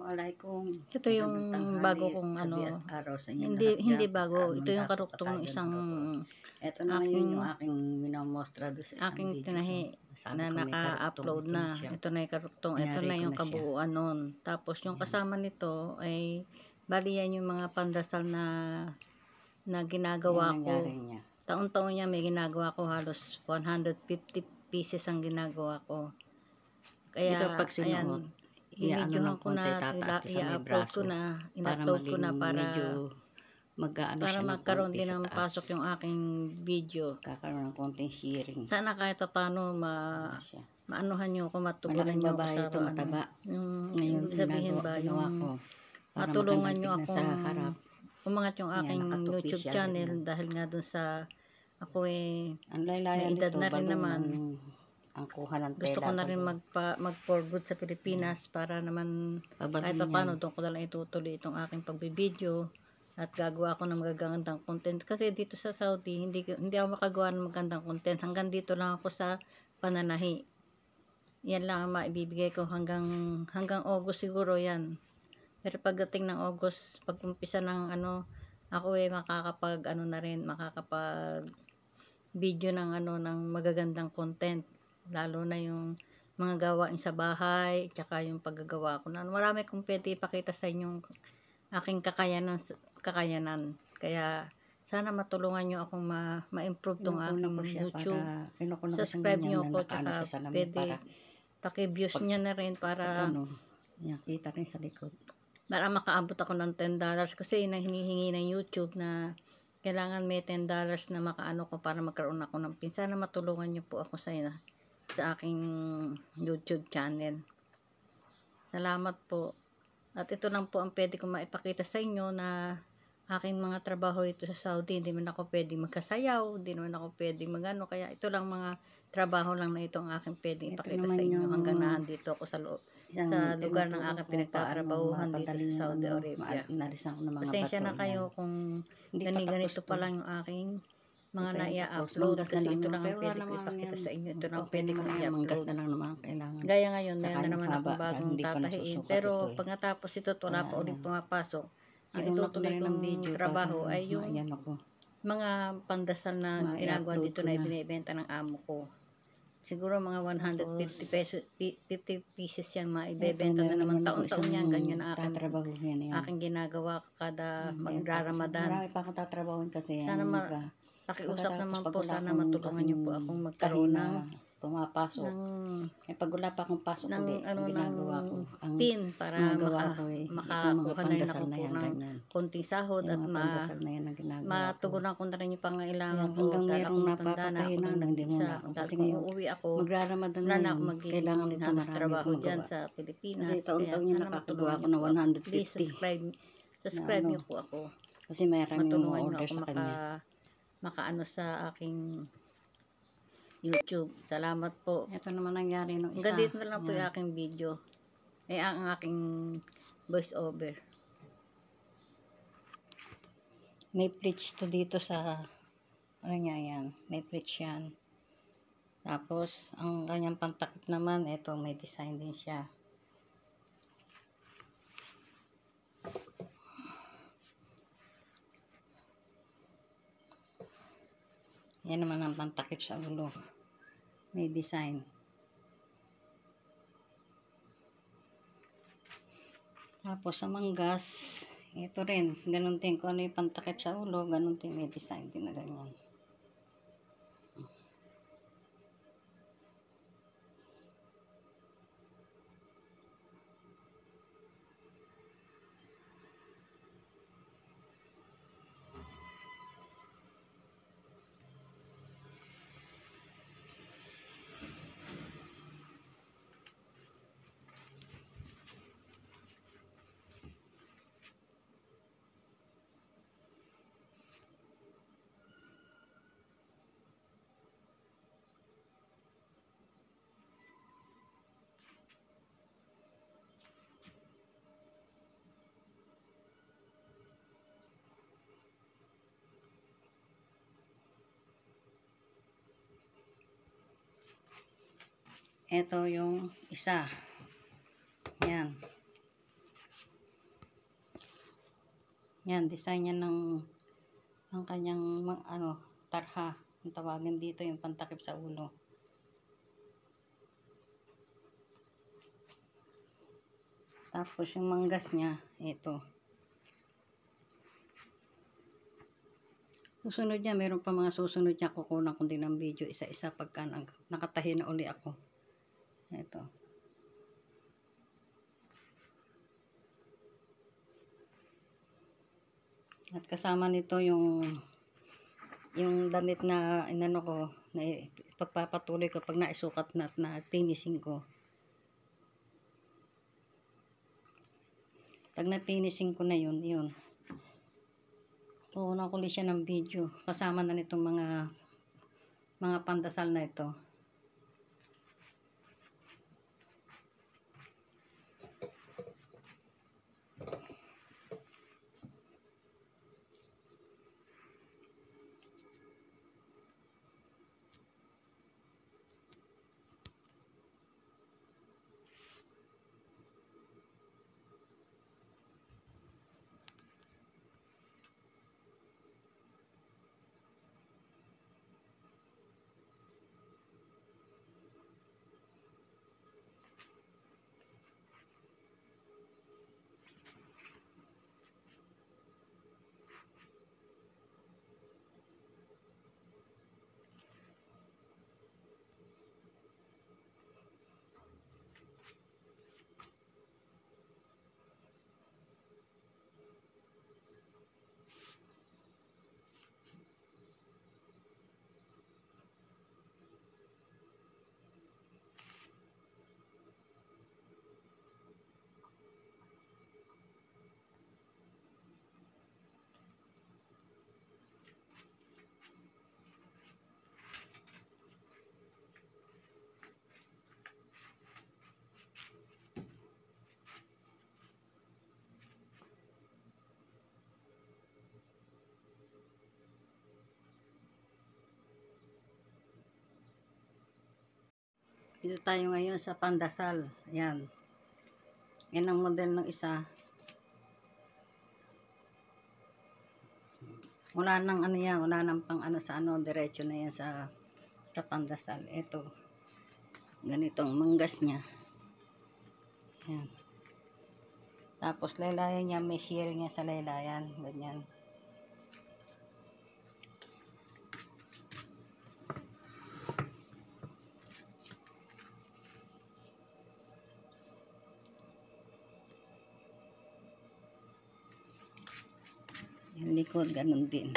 Assalamualaikum. Ito yung Magandang bago tanghali kong at ano, sabi't araw sa inyo hindi lahat hindi dyan, kung bago. saan Ito man yung nasok karuktong kasagan isang naroon. Ito naman yun yung aking minomostra doon sa isang aking video ko. tinahi Sabi na ko may karuktong naka-upload ito na. siya. Ito na yung karuktong. Ito Inari na ko yung na siya. kabuuan nun. Tapos yung kasama nito ay bali yan yung mga pandasal na ginagawa Yan ko. nangyari niya. Taon-taon niya may ginagawa ko, halos 150 pieces ang ginagawa ko. Kaya Ito pag sinuot, ayan, i-videohan ko na, i-upload ko na, in-upload ko na para magkaroon din ng pasok yung aking video. Kakaroon ng konting sharing. Sana kahit paano maanuhan nyo ako, matugunan nyo ako sa mataba. Ngayon sabihin ba yung matulungan nyo akong umangat yung aking YouTube channel dahil nga dun sa ako may edad na rin naman. Gusto ko na rin mag-for good sa Pilipinas para naman kahit paano doon ko na lang itutuloy itong aking pagbibideo at gagawa ako ng magagandang content. Kasi dito sa Saudi, hindi ako makagawa ng magandang content. Hanggang dito lang ako sa pananahi. Yan lang ang maibibigay ko hanggang August siguro yan. Pero pagdating ng August, pag umpisa ng ako makakapag video ng ng magagandang content. Lalo na yung mga gawain sa bahay, tsaka yung paggagawa ko. Marami kong pwede ipakita sa inyong aking kakayanan. Kaya sana matulungan nyo akong ma-improve tong aking YouTube. Subscribe nyo ako, tsaka pwede paki-views niya na rin para kita rin sa likod. Para makaabot ako ng $10 kasi hinihingi ng YouTube na kailangan may $10 na makaano ko para magkaroon ako ng pin. Sana matulungan nyo po ako sa aking YouTube channel. Salamat po. At ito lang po ang pwede ko maipakita sa inyo na aking mga trabaho dito sa Saudi. Hindi man ako pwede magkasayaw, hindi naman ako pwede magano. Kaya ito lang mga trabaho lang na ito ang aking pwede ipakita sa inyo hanggang naandito ako sa lugar ng aking pinagtatrabahuhan dito sa Saudi Arabia. Pasensya na kayo kung ganito pa lang yung aking mga na-i-upload kasi ito lang ang pwede ko ipakita sa inyo. Ito lang ang pwede kong i-upload. Gaya ngayon, meron na naman akong bagong tatahiin. Pero pag natapos ito, wala pa ulit pumapasok. Ang itutuloy kong trabaho ay yung mga pandasal na ginagawa dito na ibinibenta ng amo ko. Siguro mga 150 pieces yan maibebenta na naman. Taon-taon yan, ganyan ang aking ginagawa kada magra-Ramadan. Marami pa akong tatrabahuin kasi sana pakiusap naman po, sana matulungan niyo po akong magkaroon ng pumapasok. Pag wala pa akong pasok ulit, ang ginagawa ko, ang pin para makakuha na rin ako po ng konting sahod at matugunan ko na rin yung pangailangan ko dahil ako matanda na ako nang nag-isa. Dahil kung uuwi ako, wala na ako magiging halos trabaho dyan sa Pilipinas. Kaya sana matulungan niyo po ako. Please subscribe niyo po ako. Kasi mayroon yung order sa kanya. Makaano sa aking YouTube. Salamat po. Ito naman nangyari nung isa. Hanggang dito na lang po yung aking video. Ang aking voice over. May preach to dito sa yan. May preach yan. Tapos, ang kanyang pantakip naman, ito may design din siya. Yan naman ang pantakip sa ulo. May design. Tapos sa manggas, ito rin. Ganun din kung ano yung pantakip sa ulo, ganun din may design din na ganyan. Ito yung isa. Yan. Yan, design niya ng kanyang tarha. Ang tawagin dito yung pantakip sa ulo. Tapos yung manggas niya, ito. Susunod niya, meron pa mga susunod niya. Kukunan ko din ng video isa-isa pagka nakatahi na uli ako. Ito. At kasama nito yung damit na inano ko, na pagpapatuloy ko pag naisukat na finishing ko. Pag na-finishing ko na yun. Kukunan ko ulit siya ng video. Kasama na nitong mga pandasal na ito. Dito tayo ngayon sa pandasal. Ayan. Yan ang model ng isa. Wala nang wala nang pang sa diretso na yan sa pandasal. Ito. Ganitong manggas niya. Ayan. Tapos laylayan niya, may shearing niya sa laylayan. Ganyan. Yung likod, ganun din.